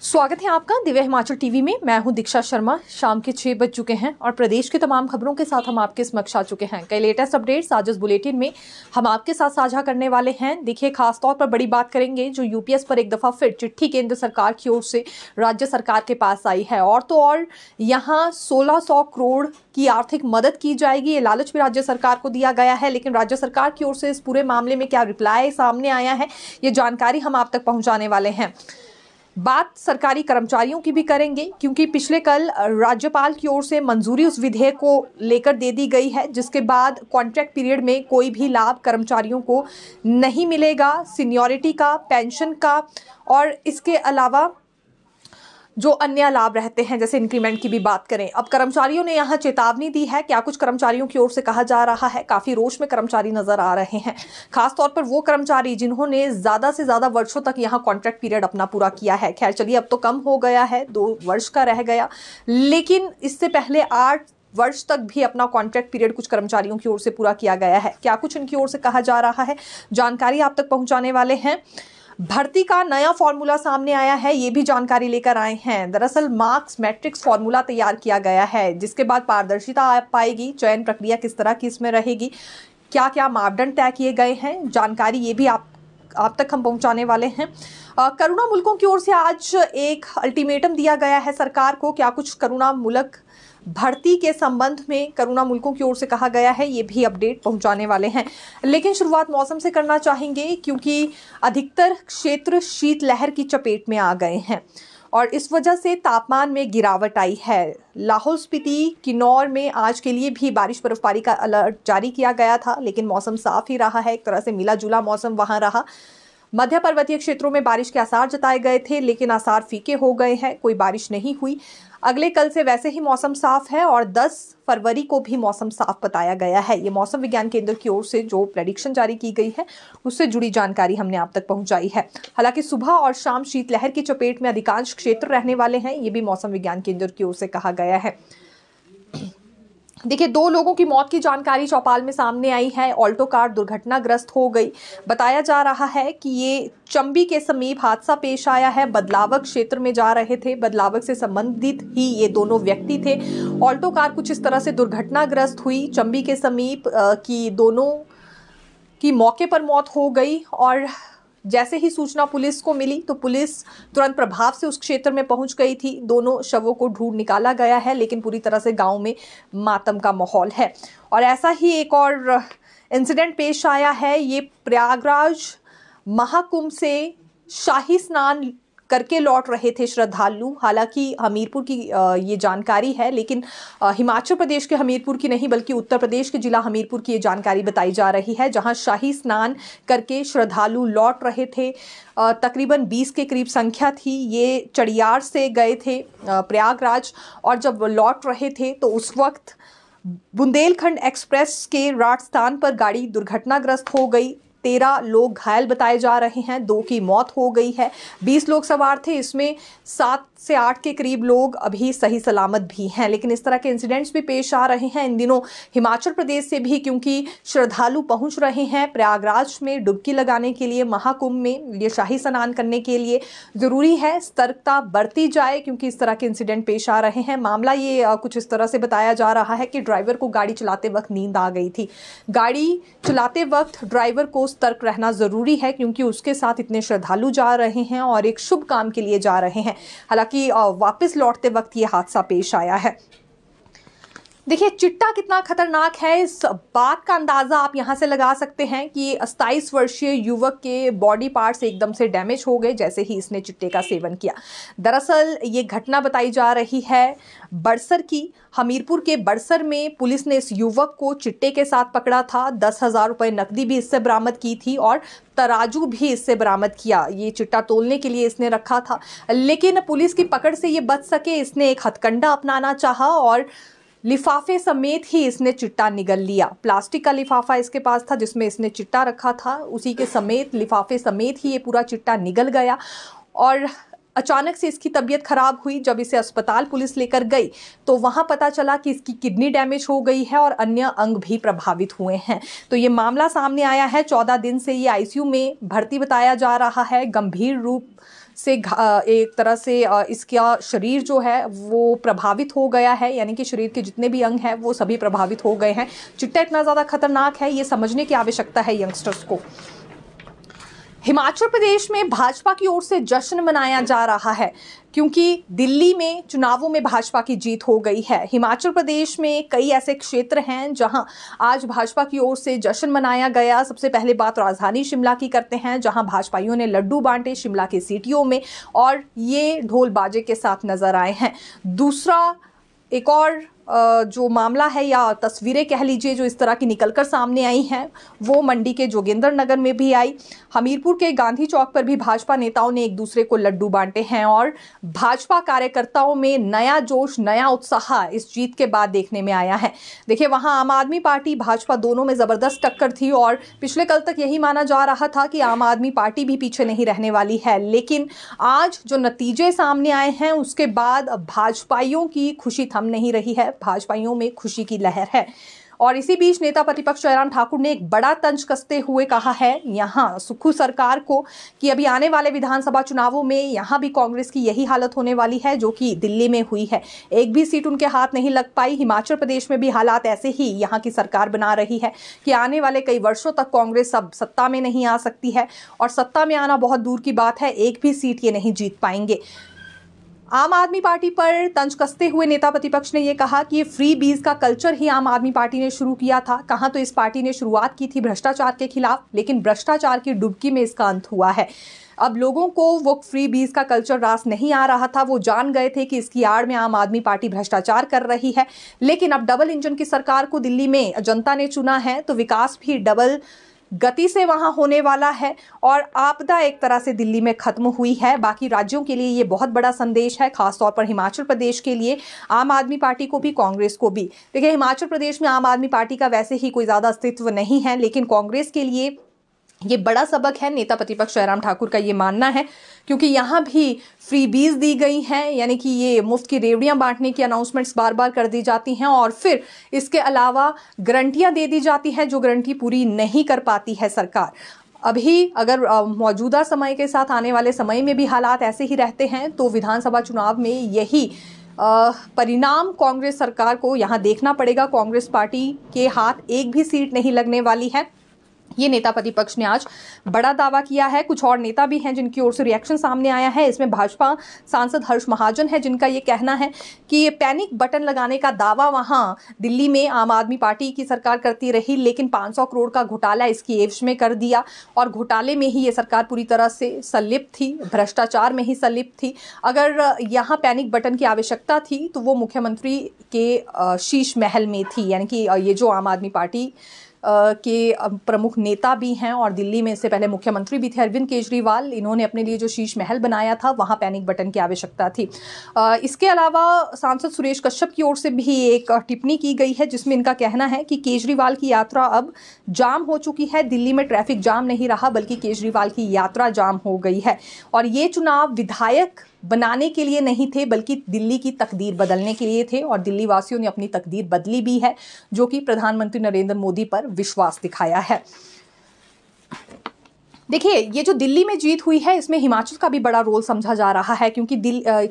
स्वागत है आपका दिव्य हिमाचल टीवी में। मैं हूं दीक्षा शर्मा। शाम के 6 बज चुके हैं और प्रदेश की तमाम खबरों के साथ हम आपके समक्ष आ चुके हैं। कई लेटेस्ट अपडेट्स आज इस बुलेटिन में हम आपके साथ साझा करने वाले हैं। देखिए, खासतौर पर बड़ी बात करेंगे जो यूपीएस पर एक दफा फिर चिट्ठी केंद्र सरकार की ओर से राज्य सरकार के पास आई है। और तो और यहाँ 1600 करोड़ की आर्थिक मदद की जाएगी, ये लालच भी राज्य सरकार को दिया गया है। लेकिन राज्य सरकार की ओर से इस पूरे मामले में क्या रिप्लाई सामने आया है, ये जानकारी हम आप तक पहुंचाने वाले हैं। बात सरकारी कर्मचारियों की भी करेंगे, क्योंकि पिछले कल राज्यपाल की ओर से मंजूरी उस विधेयक को लेकर दे दी गई है, जिसके बाद कॉन्ट्रैक्ट पीरियड में कोई भी लाभ कर्मचारियों को नहीं मिलेगा, सीनियरिटी का, पेंशन का और इसके अलावा जो अन्य लाभ रहते हैं जैसे इंक्रीमेंट की भी बात करें। अब कर्मचारियों ने यहाँ चेतावनी दी है। क्या कुछ कर्मचारियों की ओर से कहा जा रहा है, काफी रोष में कर्मचारी नजर आ रहे हैं। खासतौर पर वो कर्मचारी जिन्होंने ज्यादा से ज्यादा वर्षों तक यहाँ कॉन्ट्रैक्ट पीरियड अपना पूरा किया है। खैर चलिए, अब तो कम हो गया है, 2 वर्ष का रह गया, लेकिन इससे पहले 8 वर्ष तक भी अपना कॉन्ट्रैक्ट पीरियड कुछ कर्मचारियों की ओर से पूरा किया गया है। क्या कुछ उनकी ओर से कहा जा रहा है, जानकारी आप तक पहुंचाने वाले हैं। भर्ती का नया फॉर्मूला सामने आया है, ये भी जानकारी लेकर आए हैं। दरअसल मार्क्स मैट्रिक्स फॉर्मूला तैयार किया गया है, जिसके बाद पारदर्शिता आ पाएगी। चयन प्रक्रिया किस तरह की इसमें रहेगी, क्या क्या मापदंड तय किए गए हैं, जानकारी ये भी आप तक हम पहुंचाने वाले हैं। करुणा मुल्कों की ओर से आज एक अल्टीमेटम दिया गया है सरकार को। क्या कुछ करुणा मुल्क भर्ती के संबंध में करुणा मुल्कों की ओर से कहा गया है, ये भी अपडेट पहुंचाने वाले हैं। लेकिन शुरुआत मौसम से करना चाहेंगे, क्योंकि अधिकतर क्षेत्र शीतलहर की चपेट में आ गए हैं और इस वजह से तापमान में गिरावट आई है। लाहौल स्पीति, किन्नौर में आज के लिए भी बारिश बर्फबारी का अलर्ट जारी किया गया था, लेकिन मौसम साफ ही रहा है। एक तरह से मिला जुला मौसम वहां रहा। मध्य पर्वतीय क्षेत्रों में बारिश के आसार जताए गए थे, लेकिन आसार फीके हो गए हैं, कोई बारिश नहीं हुई। अगले कल से वैसे ही मौसम साफ है और 10 फरवरी को भी मौसम साफ बताया गया है। ये मौसम विज्ञान केंद्र की ओर से जो प्रेडिक्शन जारी की गई है, उससे जुड़ी जानकारी हमने आप तक पहुंचाई है। हालांकि सुबह और शाम शीतलहर की चपेट में अधिकांश क्षेत्र रहने वाले हैं, ये भी मौसम विज्ञान केंद्र की ओर से कहा गया है। देखिए, 2 लोगों की मौत की जानकारी चौपाल में सामने आई है। ऑल्टो कार दुर्घटनाग्रस्त हो गई। बताया जा रहा है कि ये चंबी के समीप हादसा पेश आया है। बदलावक क्षेत्र में जा रहे थे, बदलावक से संबंधित ही ये दोनों व्यक्ति थे। ऑल्टो कार कुछ इस तरह से दुर्घटनाग्रस्त हुई। चंबी के समीप की दोनों की मौके पर मौत हो गई और जैसे ही सूचना पुलिस को मिली तो पुलिस तुरंत प्रभाव से उस क्षेत्र में पहुंच गई थी। दोनों शवों को ढूंढ निकाला गया है, लेकिन पूरी तरह से गांव में मातम का माहौल है। और ऐसा ही एक और इंसिडेंट पेश आया है। ये प्रयागराज महाकुंभ से शाही स्नान करके लौट रहे थे श्रद्धालु। हालांकि हमीरपुर की ये जानकारी है, लेकिन हिमाचल प्रदेश के हमीरपुर की नहीं बल्कि उत्तर प्रदेश के जिला हमीरपुर की ये जानकारी बताई जा रही है, जहां शाही स्नान करके श्रद्धालु लौट रहे थे। तकरीबन 20 के करीब संख्या थी। ये चड़ियार से गए थे प्रयागराज और जब लौट रहे थे तो उस वक्त बुंदेलखंड एक्सप्रेस के राजस्थान पर गाड़ी दुर्घटनाग्रस्त हो गई। 13 लोग घायल बताए जा रहे हैं, 2 की मौत हो गई है। 20 लोग सवार थे, इसमें 7 से 8 के करीब लोग अभी सही सलामत भी हैं। लेकिन इस तरह के इंसिडेंट्स भी पेश आ रहे हैं इन दिनों हिमाचल प्रदेश से भी, क्योंकि श्रद्धालु पहुंच रहे हैं प्रयागराज में डुबकी लगाने के लिए, महाकुंभ में ये शाही स्नान करने के लिए। जरूरी है सतर्कता बरती जाए, क्योंकि इस तरह के इंसिडेंट पेश आ रहे हैं। मामला ये कुछ इस तरह से बताया जा रहा है कि ड्राइवर को गाड़ी चलाते वक्त नींद आ गई थी। गाड़ी चलाते वक्त ड्राइवर को सतर्क रहना जरूरी है, क्योंकि उसके साथ इतने श्रद्धालु जा रहे हैं और एक शुभ काम के लिए जा रहे हैं। हालांकि वापस लौटते वक्त ये हादसा पेश आया है। देखिए, चिट्टा कितना खतरनाक है, इस बात का अंदाजा आप यहां से लगा सकते हैं कि 27 वर्षीय युवक के बॉडी पार्ट्स एकदम से डैमेज हो गए जैसे ही इसने चिट्टे का सेवन किया। दरअसल ये घटना बताई जा रही है बड़सर की। हमीरपुर के बड़सर में पुलिस ने इस युवक को चिट्टे के साथ पकड़ा था। 10,000 रुपए नकदी भी इससे बरामद की थी और तराजू भी इससे बरामद किया। ये चिट्टा तोलने के लिए इसने रखा था, लेकिन पुलिस की पकड़ से ये बच सके, इसने एक हथकंडा अपनाना चाहा और लिफाफे समेत ही इसने चिट्टा निगल लिया। प्लास्टिक का लिफाफा इसके पास था जिसमें इसने चिट्टा रखा था, उसी के समेत लिफाफे समेत ही ये पूरा चिट्टा निगल गया। और अचानक से इसकी तबीयत खराब हुई। जब इसे अस्पताल पुलिस लेकर गई तो वहां पता चला कि इसकी किडनी डैमेज हो गई है और अन्य अंग भी प्रभावित हुए हैं। तो ये मामला सामने आया है। 14 दिन से ये आईसीयू में भर्ती बताया जा रहा है। गंभीर रूप से एक तरह से इसका शरीर जो है वो प्रभावित हो गया है, यानी कि शरीर के जितने भी अंग हैं वो सभी प्रभावित हो गए हैं। चिट्टा इतना ज़्यादा खतरनाक है, ये समझने की आवश्यकता है यंगस्टर्स को। हिमाचल प्रदेश में भाजपा की ओर से जश्न मनाया जा रहा है क्योंकि दिल्ली में चुनावों में भाजपा की जीत हो गई है। हिमाचल प्रदेश में कई ऐसे क्षेत्र हैं जहां आज भाजपा की ओर से जश्न मनाया गया। सबसे पहले बात राजधानी शिमला की करते हैं, जहां भाजपाइयों ने लड्डू बांटे शिमला की सीटियों में और ये ढोल बाजे के साथ नजर आए हैं। दूसरा एक और जो मामला है या तस्वीरें कह लीजिए जो इस तरह की निकलकर सामने आई हैं, वो मंडी के जोगिंदर नगर में भी आई। हमीरपुर के गांधी चौक पर भी भाजपा नेताओं ने एक दूसरे को लड्डू बांटे हैं और भाजपा कार्यकर्ताओं में नया जोश, नया उत्साह इस जीत के बाद देखने में आया है। देखिए, वहां आम आदमी पार्टी भाजपा दोनों में जबरदस्त टक्कर थी और पिछले कल तक यही माना जा रहा था कि आम आदमी पार्टी भी पीछे नहीं रहने वाली है, लेकिन आज जो नतीजे सामने आए हैं उसके बाद भाजपाइयों की खुशी थम नहीं रही है, भाजपाइयों में खुशी की लहर है। और इसी बीच नेता प्रतिपक्ष जयराम ठाकुर ने एक बड़ा तंज कसते हुए कहा है यहां सुक्खू सरकार को कि अभी आने वाले विधानसभा चुनावों में यहां भी कांग्रेस की यही हालत होने वाली है जो कि दिल्ली में हुई है। एक भी सीट उनके हाथ नहीं लग पाई। हिमाचल प्रदेश में भी हालात ऐसे ही यहां की सरकार बना रही है कि आने वाले कई वर्षों तक कांग्रेस अब सत्ता में नहीं आ सकती है और सत्ता में आना बहुत दूर की बात है, एक भी सीट ये नहीं जीत पाएंगे। आम आदमी पार्टी पर तंज कसते हुए नेता प्रतिपक्ष ने यह कहा कि ये फ्री बीज का कल्चर ही आम आदमी पार्टी ने शुरू किया था। कहा तो इस पार्टी ने शुरुआत की थी भ्रष्टाचार के खिलाफ, लेकिन भ्रष्टाचार की डुबकी में इसका अंत हुआ है। अब लोगों को वो फ्री बीज का कल्चर रास नहीं आ रहा था, वो जान गए थे कि इसकी आड़ में आम आदमी पार्टी भ्रष्टाचार कर रही है। लेकिन अब डबल इंजन की सरकार को दिल्ली में जनता ने चुना है तो विकास भी डबल गति से वहां होने वाला है और आपदा एक तरह से दिल्ली में खत्म हुई है। बाकी राज्यों के लिए ये बहुत बड़ा संदेश है, खासतौर पर हिमाचल प्रदेश के लिए, आम आदमी पार्टी को भी, कांग्रेस को भी। देखिए, हिमाचल प्रदेश में आम आदमी पार्टी का वैसे ही कोई ज्यादा अस्तित्व नहीं है, लेकिन कांग्रेस के लिए ये बड़ा सबक है। नेता प्रतिपक्ष जयराम ठाकुर का ये मानना है क्योंकि यहाँ भी फ्री बीज दी गई हैं, यानी कि ये मुफ्त की रेवड़ियां बांटने की अनाउंसमेंट्स बार बार कर दी जाती हैं और फिर इसके अलावा गारंटियां दे दी जाती हैं जो गारंटी पूरी नहीं कर पाती है सरकार। अभी अगर मौजूदा समय के साथ आने वाले समय में भी हालात ऐसे ही रहते हैं तो विधानसभा चुनाव में यही परिणाम कांग्रेस सरकार को यहाँ देखना पड़ेगा। कांग्रेस पार्टी के हाथ एक भी सीट नहीं लगने वाली है, ये नेता प्रतिपक्ष ने आज बड़ा दावा किया है। कुछ और नेता भी हैं जिनकी ओर से रिएक्शन सामने आया है। इसमें भाजपा सांसद हर्ष महाजन है जिनका ये कहना है कि ये पैनिक बटन लगाने का दावा वहां दिल्ली में आम आदमी पार्टी की सरकार करती रही, लेकिन 500 करोड़ का घोटाला इसकी एवज में कर दिया और घोटाले में ही ये सरकार पूरी तरह से संलिप्त थी, भ्रष्टाचार में ही संलिप्त थी। अगर यहाँ पैनिक बटन की आवश्यकता थी तो वो मुख्यमंत्री के शीश महल में थी, यानी कि ये जो आम आदमी पार्टी के प्रमुख नेता भी हैं और दिल्ली में इससे पहले मुख्यमंत्री भी थे अरविंद केजरीवाल, इन्होंने अपने लिए जो शीश महल बनाया था वहां पैनिक बटन की आवश्यकता थी। इसके अलावा सांसद सुरेश कश्यप की ओर से भी एक टिप्पणी की गई है जिसमें इनका कहना है कि केजरीवाल की यात्रा अब जाम हो चुकी है। दिल्ली में ट्रैफिक जाम नहीं रहा बल्कि केजरीवाल की यात्रा जाम हो गई है और ये चुनाव विधायक बनाने के लिए नहीं थे बल्कि दिल्ली की तकदीर बदलने के लिए थे और दिल्ली वासियों ने अपनी तकदीर बदली भी है, जो कि प्रधानमंत्री नरेंद्र मोदी पर विश्वास दिखाया है। देखिए, ये जो दिल्ली में जीत हुई है इसमें हिमाचल का भी बड़ा रोल समझा जा रहा है क्योंकि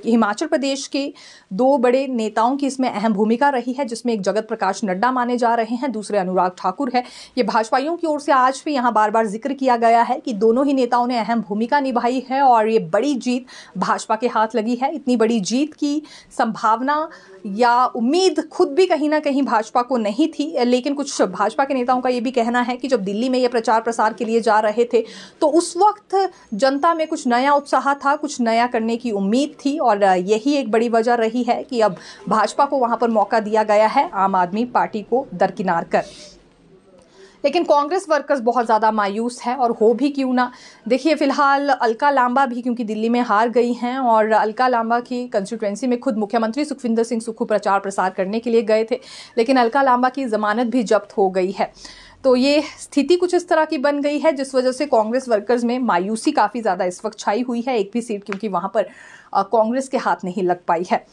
हिमाचल प्रदेश के दो बड़े नेताओं की इसमें अहम भूमिका रही है, जिसमें एक जगत प्रकाश नड्डा माने जा रहे हैं, दूसरे अनुराग ठाकुर है। ये भाजपाइयों की ओर से आज भी यहाँ बार बार जिक्र किया गया है कि दोनों ही नेताओं ने अहम भूमिका निभाई है और ये बड़ी जीत भाजपा के हाथ लगी है। इतनी बड़ी जीत की संभावना या उम्मीद खुद भी कहीं ना कहीं भाजपा को नहीं थी, लेकिन कुछ भाजपा के नेताओं का ये भी कहना है कि जब दिल्ली में ये प्रचार प्रसार के लिए जा रहे थे तो उस वक्त जनता में कुछ नया उत्साह था, कुछ नया करने की उम्मीद थी और यही एक बड़ी वजह रही है कि अब भाजपा को वहां पर मौका दिया गया है आम आदमी पार्टी को दरकिनार कर। लेकिन कांग्रेस वर्कर्स बहुत ज़्यादा मायूस है और हो भी क्यों ना। देखिए, फिलहाल अलका लांबा भी क्योंकि दिल्ली में हार गई हैं और अलका लांबा की कंस्टिट्यूएंसी में खुद मुख्यमंत्री सुखविंदर सिंह सुक्खू प्रचार प्रसार करने के लिए गए थे, लेकिन अलका लांबा की जमानत भी जब्त हो गई है। तो ये स्थिति कुछ इस तरह की बन गई है जिस वजह से कांग्रेस वर्कर्स में मायूसी काफ़ी ज़्यादा इस वक्त छाई हुई है। एक भी सीट क्योंकि वहाँ पर कांग्रेस के हाथ नहीं लग पाई है।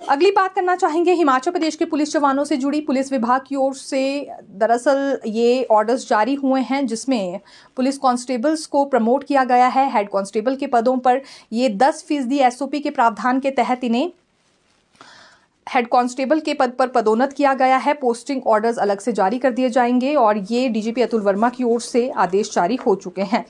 अगली बात करना चाहेंगे हिमाचल प्रदेश के पुलिस जवानों से जुड़ी। पुलिस विभाग की ओर से दरअसल ये ऑर्डर्स जारी हुए हैं जिसमें पुलिस कांस्टेबल्स को प्रमोट किया गया है। हेड कांस्टेबल के पदों पर ये 10% एसओपी के प्रावधान के तहत इन्हें हेड कांस्टेबल के पद पर पदोन्नत किया गया है। पोस्टिंग ऑर्डर्स अलग से जारी कर दिए जाएंगे और ये डीजीपी अतुल वर्मा की ओर से आदेश जारी हो चुके हैं।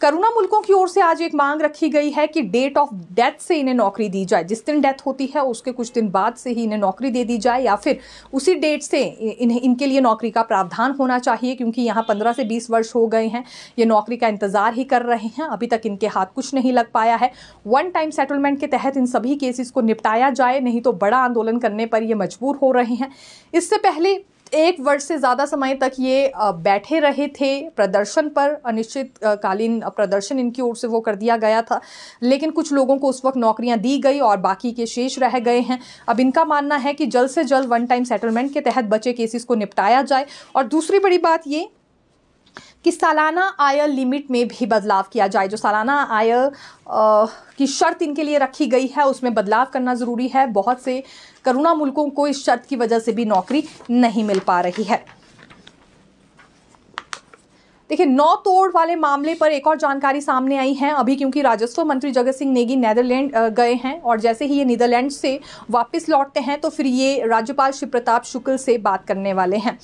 करुणा मुल्कों की ओर से आज एक मांग रखी गई है कि डेट ऑफ डेथ से इन्हें नौकरी दी जाए। जिस दिन डेथ होती है उसके कुछ दिन बाद से ही इन्हें नौकरी दे दी जाए या फिर उसी डेट से इनके लिए नौकरी का प्रावधान होना चाहिए, क्योंकि यहाँ 15 से 20 वर्ष हो गए हैं ये नौकरी का इंतजार ही कर रहे हैं। अभी तक इनके हाथ कुछ नहीं लग पाया है। वन टाइम सेटलमेंट के तहत इन सभी केसेस को निपटाया जाए, नहीं तो बड़ा आंदोलन करने पर ये मजबूर हो रहे हैं। इससे पहले 1 वर्ष से ज़्यादा समय तक ये बैठे रहे थे प्रदर्शन पर। अनिश्चितकालीन प्रदर्शन इनकी ओर से वो कर दिया गया था, लेकिन कुछ लोगों को उस वक्त नौकरियां दी गई और बाकी के शेष रह गए हैं। अब इनका मानना है कि जल्द से जल्द वन टाइम सेटलमेंट के तहत बचे केसेस को निपटाया जाए। और दूसरी बड़ी बात ये कि सालाना आय लिमिट में भी बदलाव किया जाए। जो सालाना आय की शर्त इनके लिए रखी गई है उसमें बदलाव करना ज़रूरी है। बहुत से करुणा मुल्कों को इस शर्त की वजह से भी नौकरी नहीं मिल पा रही है। देखिए, नौ तोड़ वाले मामले पर एक और जानकारी सामने आई है अभी, क्योंकि राजस्व मंत्री जगत सिंह नेगी नीदरलैंड गए हैं और जैसे ही ये नीदरलैंड से वापस लौटते हैं तो फिर ये राज्यपाल शिव प्रताप शुक्ल से बात करने वाले हैं।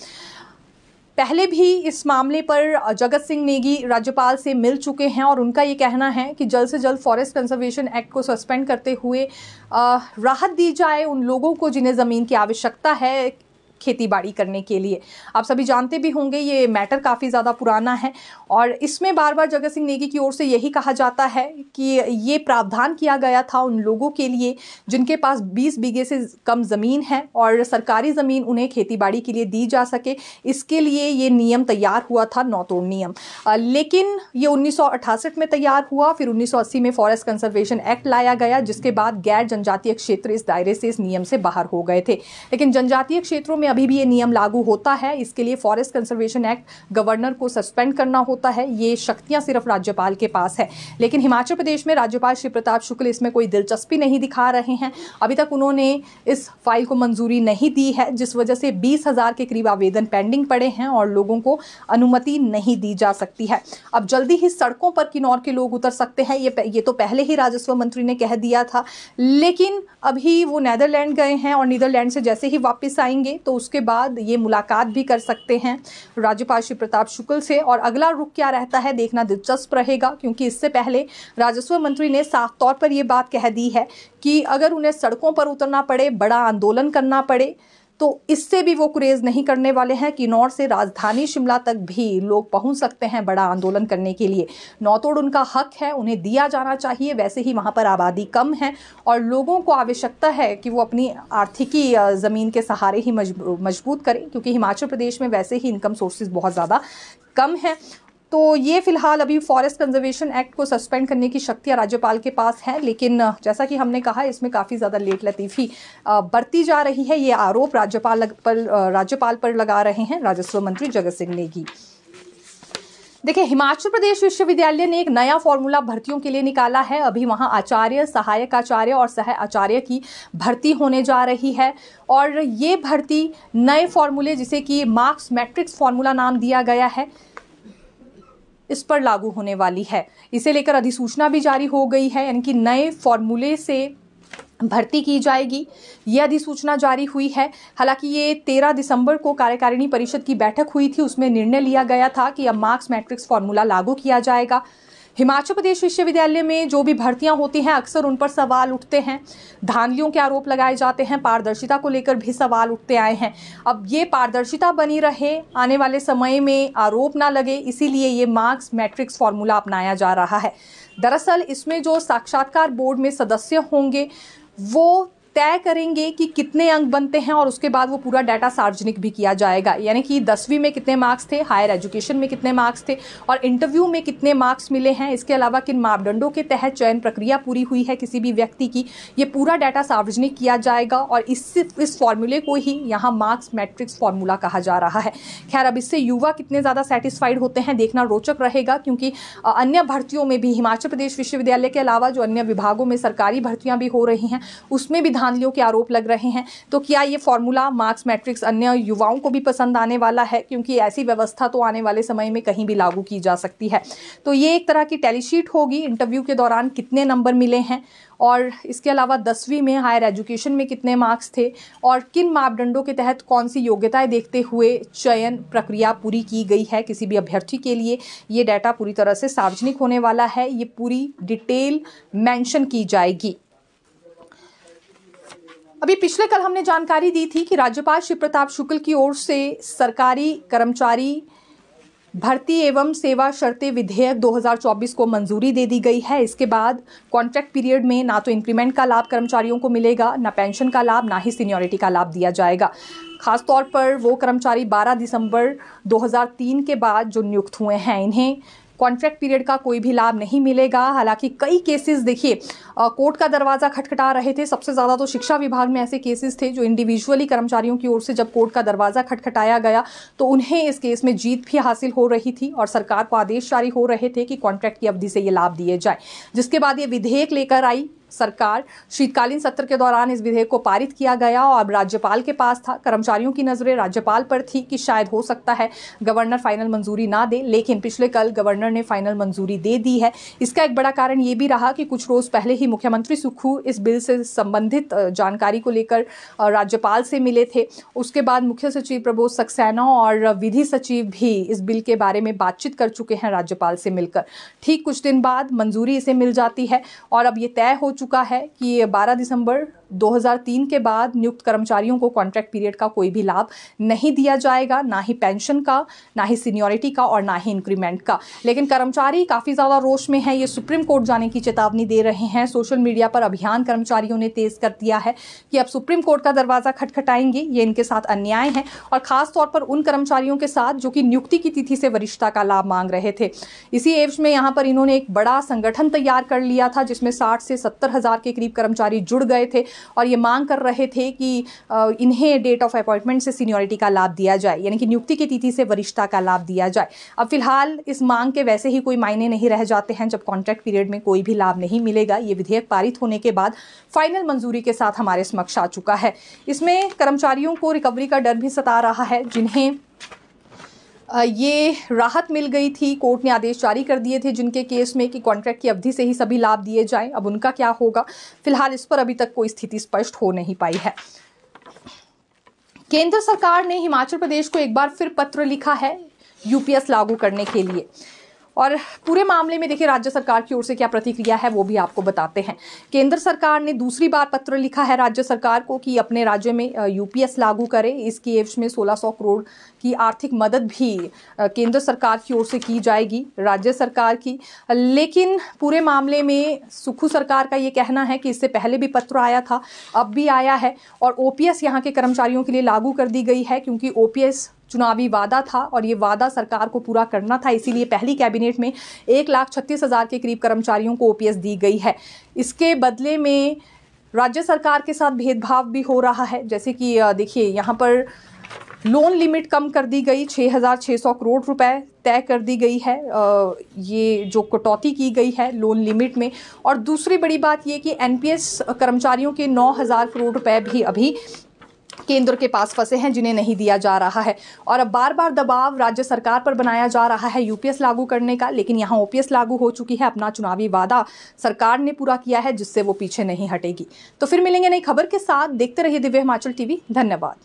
पहले भी इस मामले पर जगत सिंह नेगी राज्यपाल से मिल चुके हैं और उनका ये कहना है कि जल्द से जल्द फॉरेस्ट कंजर्वेशन एक्ट को सस्पेंड करते हुए राहत दी जाए उन लोगों को जिन्हें ज़मीन की आवश्यकता है खेतीबाड़ी करने के लिए। आप सभी जानते भी होंगे ये मैटर काफ़ी ज़्यादा पुराना है और इसमें बार बार जगत सिंह नेगी की ओर से यही कहा जाता है कि ये प्रावधान किया गया था उन लोगों के लिए जिनके पास 20 बीघे से कम ज़मीन है और सरकारी ज़मीन उन्हें खेतीबाड़ी के लिए दी जा सके। इसके लिए ये नियम तैयार हुआ था, नौ तोड़ नियम। लेकिन ये 1968 में तैयार हुआ, फिर 1980 में फॉरेस्ट कंजर्वेशन एक्ट लाया गया, जिसके बाद गैर जनजातीय क्षेत्र इस दायरे से, इस नियम से बाहर हो गए थे। लेकिन जनजातीय क्षेत्रों में अभी भी ये नियम लागू होता है। इसके लिए फॉरेस्ट कंजर्वेशन एक्ट गवर्नर को सस्पेंड करना होता है। ये शक्तियां सिर्फ राज्यपाल के पास है। लेकिन हिमाचल प्रदेश में राज्यपाल शिव प्रताप शुक्ल इसमें कोई दिलचस्पी नहीं दिखा रहे हैं। अभी तक उन्होंने इस फाइल को मंजूरी नहीं दी है, जिस वजह से 20,000 के करीब आवेदन पेंडिंग पड़े हैं और लोगों को अनुमति नहीं दी जा सकती है। अब जल्दी ही सड़कों पर किन्नौर के लोग उतर सकते हैं, ये तो पहले ही राजस्व मंत्री ने कह दिया था। लेकिन अभी वो नीदरलैंड गए हैं और नीदरलैंड से जैसे ही वापस आएंगे तो उसके बाद ये मुलाकात भी कर सकते हैं राज्यपाल शिव प्रताप शुक्ल से। और अगला रुख क्या रहता है देखना दिलचस्प रहेगा, क्योंकि इससे पहले राजस्व मंत्री ने साफ तौर पर यह बात कह दी है कि अगर उन्हें सड़कों पर उतरना पड़े, बड़ा आंदोलन करना पड़े, तो इससे भी वो गुरेज नहीं करने वाले हैं। किन्नौर से राजधानी शिमला तक भी लोग पहुंच सकते हैं बड़ा आंदोलन करने के लिए। नौतोड़ उनका हक है, उन्हें दिया जाना चाहिए। वैसे ही वहां पर आबादी कम है और लोगों को आवश्यकता है कि वो अपनी आर्थिकी ज़मीन के सहारे ही मजबूत करें, क्योंकि हिमाचल प्रदेश में वैसे ही इनकम सोर्सेज बहुत ज़्यादा कम हैं। तो ये फिलहाल अभी फॉरेस्ट कंजर्वेशन एक्ट को सस्पेंड करने की शक्तियां राज्यपाल के पास हैं, लेकिन जैसा कि हमने कहा इसमें काफ़ी ज़्यादा लेट लतीफ़ी बरती जा रही है। ये आरोप राज्यपाल पर लगा रहे हैं राजस्व मंत्री जगत सिंह नेगी। देखिए, हिमाचल प्रदेश विश्वविद्यालय ने एक नया फॉर्मूला भर्तियों के लिए निकाला है। अभी वहां आचार्य, सहायक आचार्य और सह आचार्य की भर्ती होने जा रही है और ये भर्ती नए फॉर्मूले, जिसे कि मार्क्स मैट्रिक्स फॉर्मूला नाम दिया गया है, इस पर लागू होने वाली है। इसे लेकर अधिसूचना भी जारी हो गई है, यानी कि नए फॉर्मूले से भर्ती की जाएगी। ये अधिसूचना जारी हुई है। हालांकि ये 13 दिसंबर को कार्यकारिणी परिषद की बैठक हुई थी, उसमें निर्णय लिया गया था कि अब मार्क्स मैट्रिक्स फॉर्मूला लागू किया जाएगा। हिमाचल प्रदेश विश्वविद्यालय में जो भी भर्तियां होती हैं अक्सर उन पर सवाल उठते हैं, धांधलियों के आरोप लगाए जाते हैं, पारदर्शिता को लेकर भी सवाल उठते आए हैं। अब ये पारदर्शिता बनी रहे, आने वाले समय में आरोप ना लगे, इसीलिए ये मार्क्स मैट्रिक्स फॉर्मूला अपनाया जा रहा है। दरअसल इसमें जो साक्षात्कार बोर्ड में सदस्य होंगे वो तय करेंगे कि कितने अंक बनते हैं और उसके बाद वो पूरा डाटा सार्वजनिक भी किया जाएगा। यानी कि 10वीं में कितने मार्क्स थे, हायर एजुकेशन में कितने मार्क्स थे और इंटरव्यू में कितने मार्क्स मिले हैं, इसके अलावा किन मापदंडों के तहत चयन प्रक्रिया पूरी हुई है किसी भी व्यक्ति की, ये पूरा डाटा सार्वजनिक किया जाएगा और इस फॉर्मूले को ही यहाँ मार्क्स मैट्रिक्स फॉर्मूला कहा जा रहा है। खैर, अब इससे युवा कितने ज़्यादा सेटिस्फाइड होते हैं देखना रोचक रहेगा, क्योंकि अन्य भर्तियों में भी हिमाचल प्रदेश विश्वविद्यालय के अलावा जो अन्य विभागों में सरकारी भर्तियाँ भी हो रही हैं उसमें भी धांधलियों के आरोप लग रहे हैं। तो क्या ये फॉर्मूला मार्क्स मैट्रिक्स अन्य युवाओं को भी पसंद आने वाला है, क्योंकि ऐसी व्यवस्था तो आने वाले समय में कहीं भी लागू की जा सकती है। तो ये एक तरह की टैलीशीट होगी, इंटरव्यू के दौरान कितने नंबर मिले हैं और इसके अलावा 10वीं में हायर एजुकेशन में कितने मार्क्स थे और किन मापदंडों के तहत कौन सी योग्यताएं देखते हुए चयन प्रक्रिया पूरी की गई है किसी भी अभ्यर्थी के लिए। ये डाटा पूरी तरह से सार्वजनिक होने वाला है, ये पूरी डिटेल मेंशन की जाएगी। अभी पिछले कल हमने जानकारी दी थी कि राज्यपाल शिव प्रताप शुक्ल की ओर से सरकारी कर्मचारी भर्ती एवं सेवा शर्तें विधेयक 2024 को मंजूरी दे दी गई है। इसके बाद कॉन्ट्रैक्ट पीरियड में ना तो इंक्रीमेंट का लाभ कर्मचारियों को मिलेगा, ना पेंशन का लाभ, ना ही सीनियरिटी का लाभ दिया जाएगा। खासतौर पर वो कर्मचारी 12 दिसंबर 2003 के बाद जो नियुक्त हुए हैं, इन्हें कॉन्ट्रैक्ट पीरियड का कोई भी लाभ नहीं मिलेगा। हालांकि कई केसेस देखिए कोर्ट का दरवाज़ा खटखटा रहे थे। सबसे ज़्यादा तो शिक्षा विभाग में ऐसे केसेस थे जो इंडिविजुअली कर्मचारियों की ओर से जब कोर्ट का दरवाज़ा खटखटाया गया तो उन्हें इस केस में जीत भी हासिल हो रही थी और सरकार को आदेश जारी हो रहे थे कि कॉन्ट्रैक्ट की अवधि से ये लाभ दिए जाए। जिसके बाद ये विधेयक लेकर आई सरकार। शीतकालीन सत्र के दौरान इस विधेयक को पारित किया गया और अब राज्यपाल के पास था। कर्मचारियों की नजरें राज्यपाल पर थी कि शायद हो सकता है गवर्नर फाइनल मंजूरी ना दे, लेकिन पिछले कल गवर्नर ने फाइनल मंजूरी दे दी है। इसका एक बड़ा कारण ये भी रहा कि कुछ रोज पहले ही मुख्यमंत्री सुक्खू इस बिल से संबंधित जानकारी को लेकर राज्यपाल से मिले थे। उसके बाद मुख्य सचिव प्रबोध सक्सेना और विधि सचिव भी इस बिल के बारे में बातचीत कर चुके हैं राज्यपाल से मिलकर। ठीक कुछ दिन बाद मंजूरी इसे मिल जाती है और अब ये तय हो चुका है कि 12 दिसंबर 2003 के बाद नियुक्त कर्मचारियों को कॉन्ट्रैक्ट पीरियड का कोई भी लाभ नहीं दिया जाएगा, ना ही पेंशन का, ना ही सीनियरिटी का और ना ही इंक्रीमेंट का। लेकिन कर्मचारी काफ़ी ज़्यादा रोष में है, ये सुप्रीम कोर्ट जाने की चेतावनी दे रहे हैं। सोशल मीडिया पर अभियान कर्मचारियों ने तेज कर दिया है कि अब सुप्रीम कोर्ट का दरवाज़ा खटखटाएंगे, ये इनके साथ अन्याय है और ख़ास तौर पर उन कर्मचारियों के साथ जो कि नियुक्ति की तिथि से वरिष्ठता का लाभ मांग रहे थे। इसी एवज में यहाँ पर इन्होंने एक बड़ा संगठन तैयार कर लिया था जिसमें 60 से 70 हज़ार के करीब कर्मचारी जुड़ गए थे और ये मांग कर रहे थे कि इन्हें डेट ऑफ अपॉइंटमेंट से सीनियरिटी का लाभ दिया जाए, यानी कि नियुक्ति की तिथि से वरिष्ठता का लाभ दिया जाए। अब फिलहाल इस मांग के वैसे ही कोई मायने नहीं रह जाते हैं जब कॉन्ट्रैक्ट पीरियड में कोई भी लाभ नहीं मिलेगा। ये विधेयक पारित होने के बाद फाइनल मंजूरी के साथ हमारे समक्ष आ चुका है। इसमें कर्मचारियों को रिकवरी का डर भी सता रहा है, जिन्हें ये राहत मिल गई थी। कोर्ट ने आदेश जारी कर दिए थे जिनके केस में कि कॉन्ट्रैक्ट की अवधि से ही सभी लाभ दिए जाएं। अब उनका क्या होगा, फिलहाल इस पर अभी तक कोई स्थिति स्पष्ट हो नहीं पाई है। केंद्र सरकार ने हिमाचल प्रदेश को एक बार फिर पत्र लिखा है यूपीएस लागू करने के लिए और पूरे मामले में देखिए राज्य सरकार की ओर से क्या प्रतिक्रिया है वो भी आपको बताते हैं। केंद्र सरकार ने दूसरी बार पत्र लिखा है राज्य सरकार को कि अपने राज्य में यूपीएस लागू करे। इसकी एवज में 1600 करोड़ की आर्थिक मदद भी केंद्र सरकार की ओर से की जाएगी राज्य सरकार की। लेकिन पूरे मामले में सुक्खू सरकार का ये कहना है कि इससे पहले भी पत्र आया था, अब भी आया है और ओपीएस यहाँ के कर्मचारियों के लिए लागू कर दी गई है क्योंकि ओपीएस चुनावी वादा था और ये वादा सरकार को पूरा करना था। इसीलिए पहली कैबिनेट में 1,36,000 के करीब कर्मचारियों को ओपीएस दी गई है। इसके बदले में राज्य सरकार के साथ भेदभाव भी हो रहा है। जैसे कि देखिए यहाँ पर लोन लिमिट कम कर दी गई, 6,600 करोड़ रुपए तय कर दी गई है, ये जो कटौती की गई है लोन लिमिट में। और दूसरी बड़ी बात ये कि एनपीएस कर्मचारियों के 9,000 करोड़ रुपए भी अभी केंद्र के पास फंसे हैं जिन्हें नहीं दिया जा रहा है। और अब बार बार दबाव राज्य सरकार पर बनाया जा रहा है यूपीएस लागू करने का, लेकिन यहाँ ओपीएस लागू हो चुकी है। अपना चुनावी वादा सरकार ने पूरा किया है जिससे वो पीछे नहीं हटेगी। तो फिर मिलेंगे नई खबर के साथ। देखते रहिए दिव्य हिमाचल टीवी। धन्यवाद।